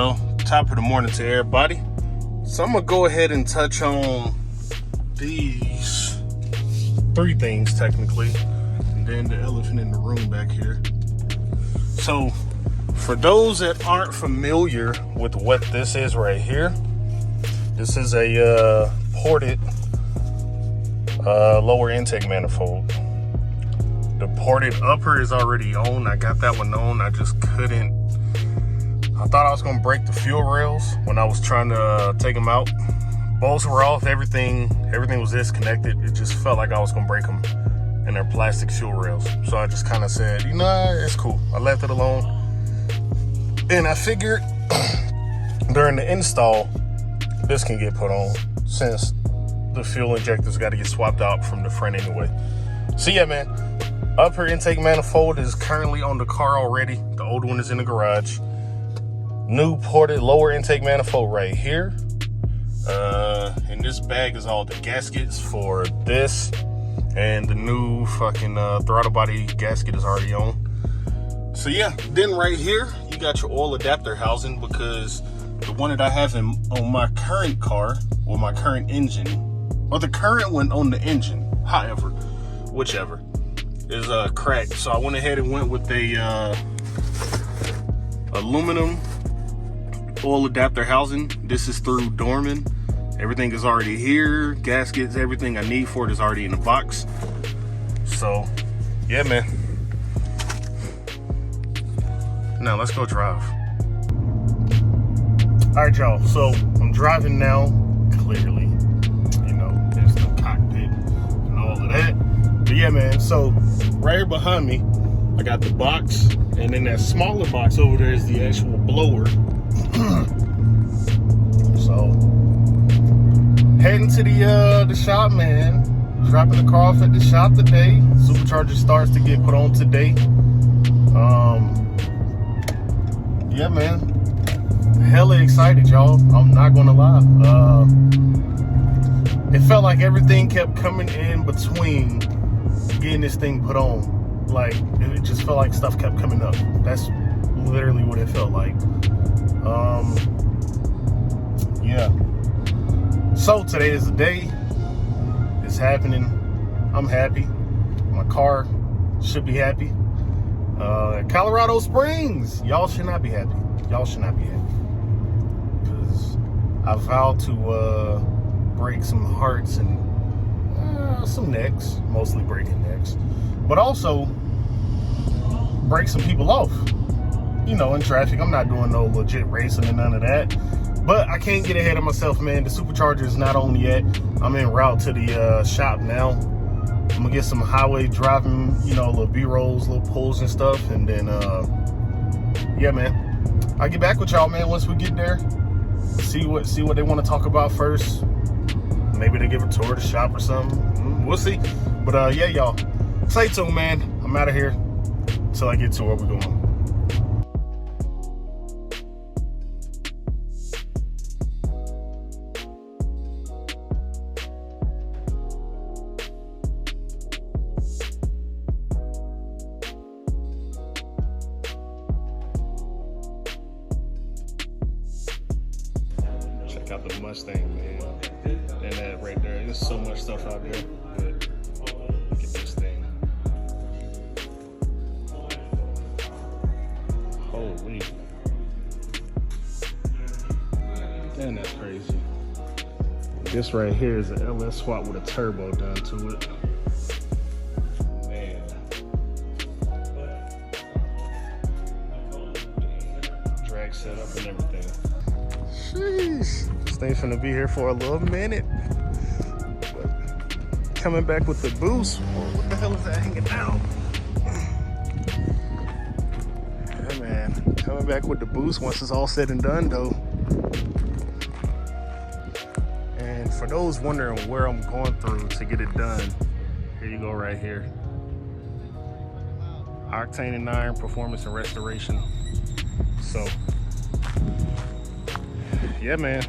Well, top of the morning to everybody. So I'm gonna go ahead and touch on these three things technically, and then the elephant in the room back here. So for those that aren't familiar with what this is right here, this is a ported lower intake manifold. The ported upper is already on. I got that one on. I just couldn't. I thought I was gonna break the fuel rails when I was trying to take them out. Bolts were off, everything was disconnected. It just felt like I was gonna break them, and they're plastic fuel rails. So I just kind of said, you know, it's cool. I left it alone. And I figured during the install, this can get put on since the fuel injector's got to get swapped out from the front anyway. So yeah, man, upper intake manifold is currently on the car already. The old one is in the garage. New ported lower intake manifold right here. And this bag is all the gaskets for this, and the new fucking throttle body gasket is already on. So yeah, then right here you got your oil adapter housing, because the one that I have on my current car, or my current engine, or the current one on the engine, however, whichever, is cracked. So I went ahead and went with a aluminum oil adapter housing. This is through Dorman. Everything is already here. Gaskets, everything I need for it is already in the box. So yeah, man. Now let's go drive. All right, y'all. So I'm driving now. Clearly, you know, there's the cockpit and all of that. But yeah, man. So right here behind me, I got the box, and then that smaller box over there is the actual blower. So heading to the shop, man. Dropping the car off at the shop today. Supercharger starts to get put on today. Yeah, man. Hella excited, y'all. I'm not gonna lie. It felt like everything kept coming in between getting this thing put on. Like, it just felt like stuff kept coming up. That's literally what it felt like. Yeah. So today is the day. It's happening. I'm happy. My car should be happy. Colorado Springs, y'all should not be happy. Y'all should not be happy. Because I vowed to break some hearts and some necks, mostly breaking necks, but also break some people off, you know, in traffic. I'm not doing no legit racing and none of that, but I can't get ahead of myself, man. The Supercharger is not on yet. I'm en route to the shop now. I'm gonna get some highway driving, you know, little B-rolls, little pulls and stuff, and then yeah, man, I'll get back with y'all, man, once we get there. See what they want to talk about first. Maybe they give a tour of the shop or something. We'll see. But yeah, y'all, stay tuned, man. I'm out of here until I get to where we're going. Check out the Mustang, man. And that right there. There's so much stuff out there. But look at this thing. Holy. Damn, that's crazy. This right here is an LS swap with a turbo done to it. Man. Drag setup and everything. Sheesh. This thing's gonna be here for a little minute. But coming back with the boost. What the hell is that hanging down? Yeah, man. Coming back with the boost once it's all said and done, though. And for those wondering where I'm going through to get it done, here you go right here. Octane and iron performance and restoration. So yeah, man.